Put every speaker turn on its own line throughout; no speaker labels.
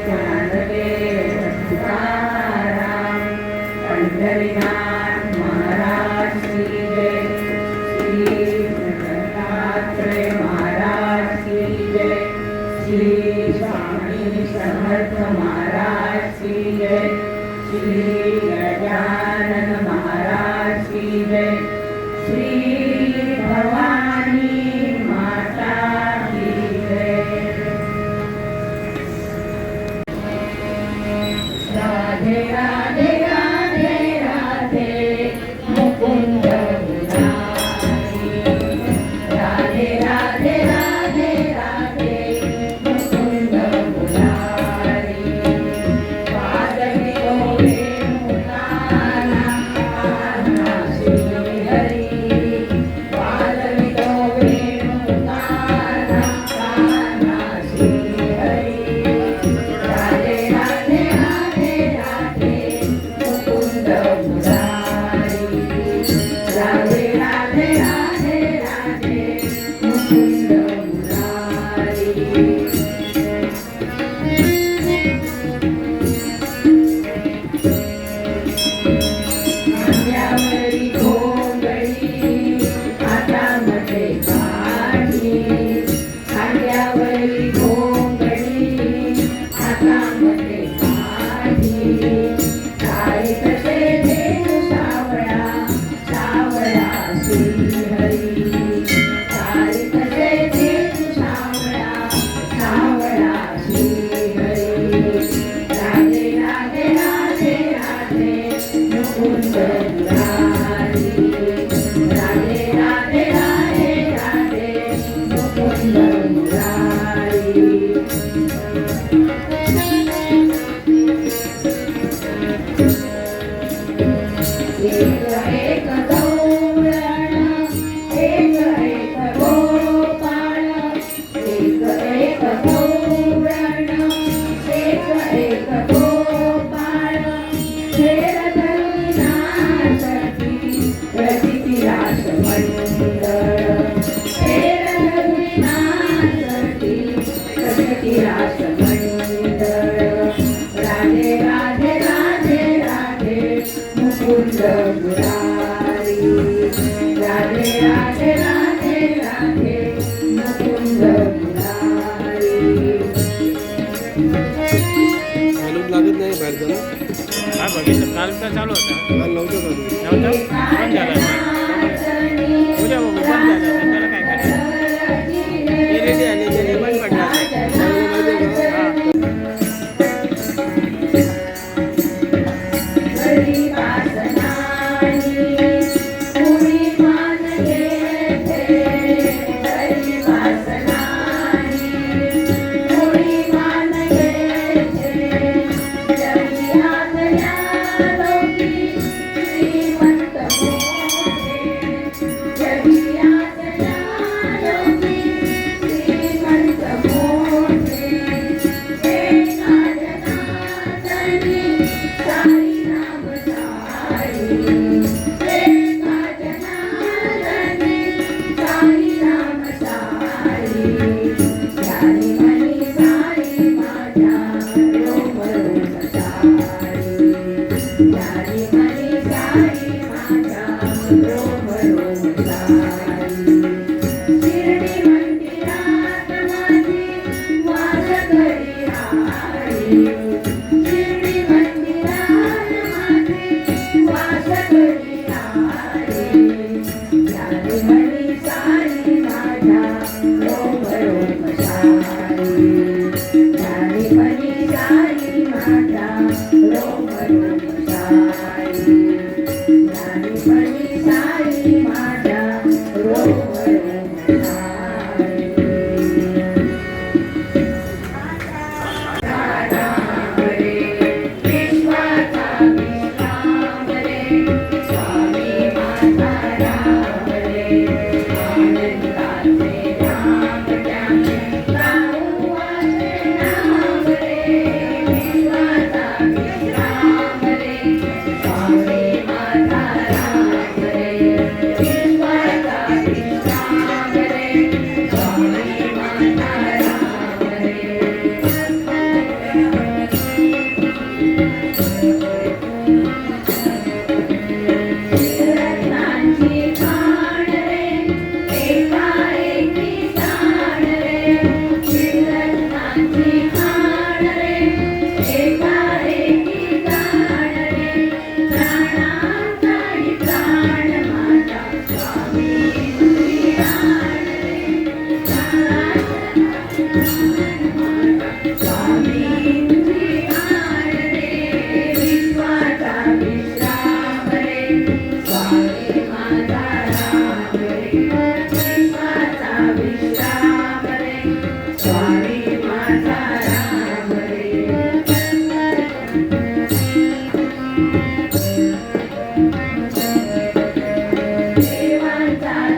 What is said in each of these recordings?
ज्ञानदेव तुकाराम पंढरीनाथ महाराज की जय, श्री दत्तात्रेय महाराज की जय, श्री स्वामी समर्थ महाराज की जय, श्री गजानन महाराज की जय, श्री भवानी माता की जय। राधे राधे राधे राधे मुकुंद मुरारी, राधे राधे राधे राधे मुकुंद मुरारी, पादवी तोरे मुकाना कान्हा श्री हरी, पादवी तोरे मुकाना कान्हा श्री हरी, राधे राधे राधे राधे मुकुंद मुरारी, राधे राधे राधे राधे मुकुंद मुरारी। खांद्यावरी घोंगडी हातामध्ये काठी, खांद्यावरी घोंगडी हातामध्ये काठी, काय तसे देव सावळा सावळा श्रीहरी, काय तसे देव सावळा सावळा श्रीहरी, राधे राधे राधे राधे मुकुंद मुरारी, राधे राधे राधे राधे मुकुंद मुरारी। एक एक गौरण एक एक गोपाळ, एक एक गौरण एक एक गोपाळ, खेळ धरुणासाठी प्रतीती रास मंडळ, खेळ धरुणासाठी प्रतीती रास मंडळ, राधे राधे राधे राधे मुकुंद मुरारी, राधे राधे राधे राधे मुकुंद मुरारी।
चालूच लागत नाही बाहेर जरा.
हा बघितलं काल तर चालू होता.
काल नव्हतं चालू.
नव्हतं बंद झाला. उद्या बघू बंद झाला त्याला काय करायचं. LED आली तरी बंद पडला.
घरी वासनानी पुरी मान घेत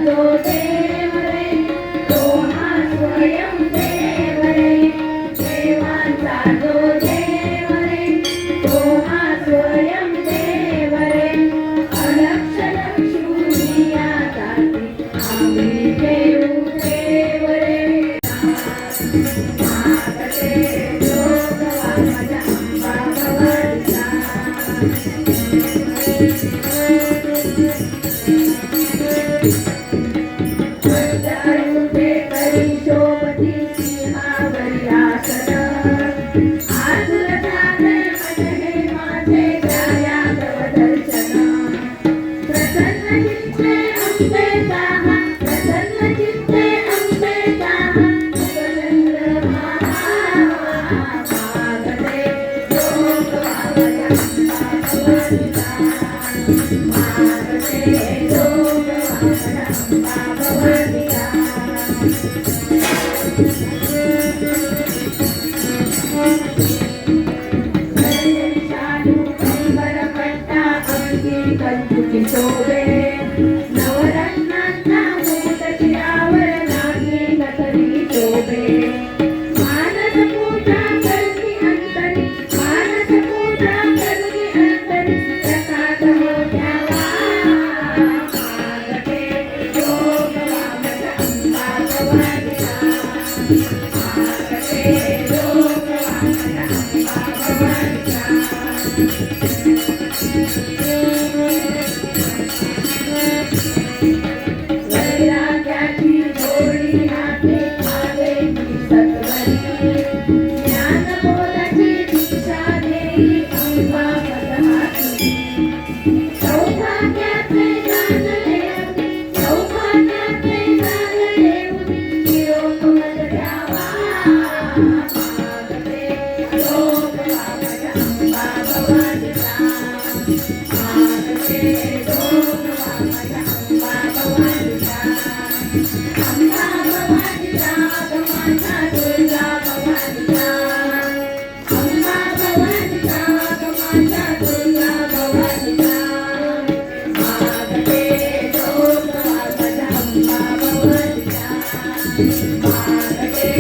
जो देव रे तो हा स्वयं देव रे देवांचा जो देव रे तो हा स्वयं देव रे अलक्षण शून्या जाती आम्ही देऊ देव रे मागते जोगवा माझ्या अंबा भवानीचा अंतरुपे करी शोभती सिंहावरी आसन आतुर झाले माझे माझे छायागव दर्शन प्रसन्न चित्ते अंबे ताहा प्रसन्न चित्ते अंबे ताहा मुखचंद्र मागते जोगवा माझ्या अंबा भवानीचा मागते जोगवा माझ्या अंबा भवानीचा शालू कंबर पट्टा अंगी कंचुकी शोभे नवरत्नांचा मूठ शिरावर नागी नथरी शोभे मानस पूजा करती अंतरी मानस पूजा करती अंतरी प्रसाद मोठ्या मागते जोगवा माझ्या अंबा भवानीचा मागते जोगवा माझ्या अंबा भवानीचा वैराग्याची जोडी हाते आवेची सत्वरी ज्ञानबोधाची दीक्षा देई अंबा पदहाती सौभाग्याचे दान देऊ सौभाग्याचे दान देऊ निरोप मज द्यावा मागते जोगवा माझ्या अंबा भवानीचा मागते जोगवा माझ्या अंबा भवानीचा अंबा भवानीचा गमाचा दुर्गा भवानीचा अंबा भवानीचा गमाचा दुर्गा भवानीचा मागते जोगवा माझ्या अंबा भवानीचा मागते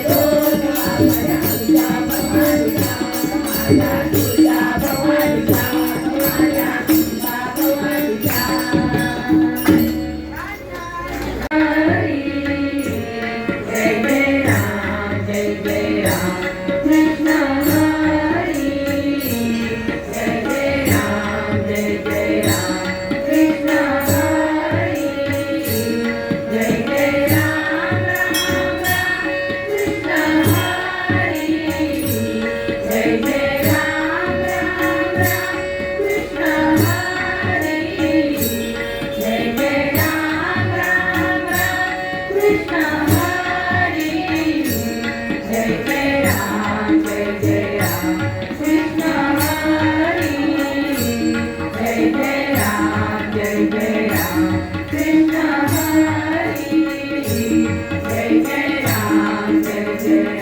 जोगवा माझ्या अंबा भवानीचा माझ्या दुर्गा भवानीचा माझ्या अंबा भवानीचा हरी जय जय राम कृष्ण हरी जय जय राम कृष्ण हरी जय जय राम राम राम कृष्ण हरी जय जय राम राम राम कृष्ण हरी जय जय राम राम राम कृष्ण हरी जय जय राम कृष्ण हरी जय जय राम कृष्ण हरी जय जय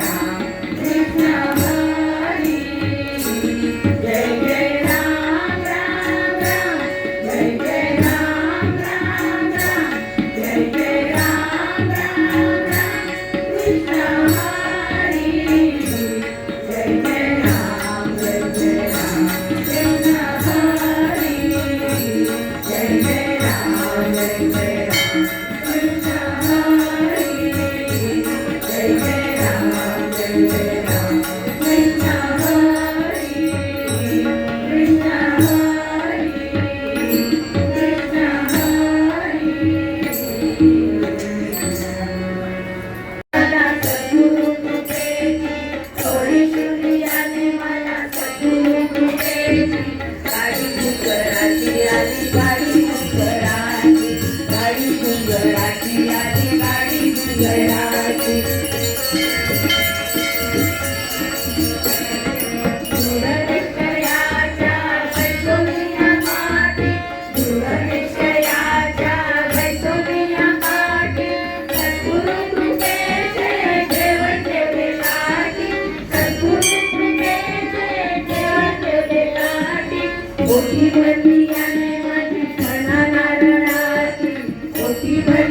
राम कृष्ण हरी जय जय राम राम राम जय जय राम राम राम जय जय राम राम राम कृष्ण हरी जय जय राम कृष्ण हरी जय जय राम कृष्ण हरी जय जय राम कृष्ण हरी कृष्ण हरी कृष्ण हरी सद्गुरु कृपेची थोडी सूर्याने मला सद्गुरु कृपेची गाडी डुंगराची आली गाडी डुंगराची गाडी डुंगराची आली गाडी डुंगराची दूरनिश्चयाच्या बैसोनिया काठी दूरनिश्चयाच्या बैसोनिया काठी सद्गुरु कृपेचे जेवण ठेवले काठी सद्गुरु कृपेचे जेवण ठेवले काठी ओटी भरली याने माझी खणा नारळाची ओटी भरली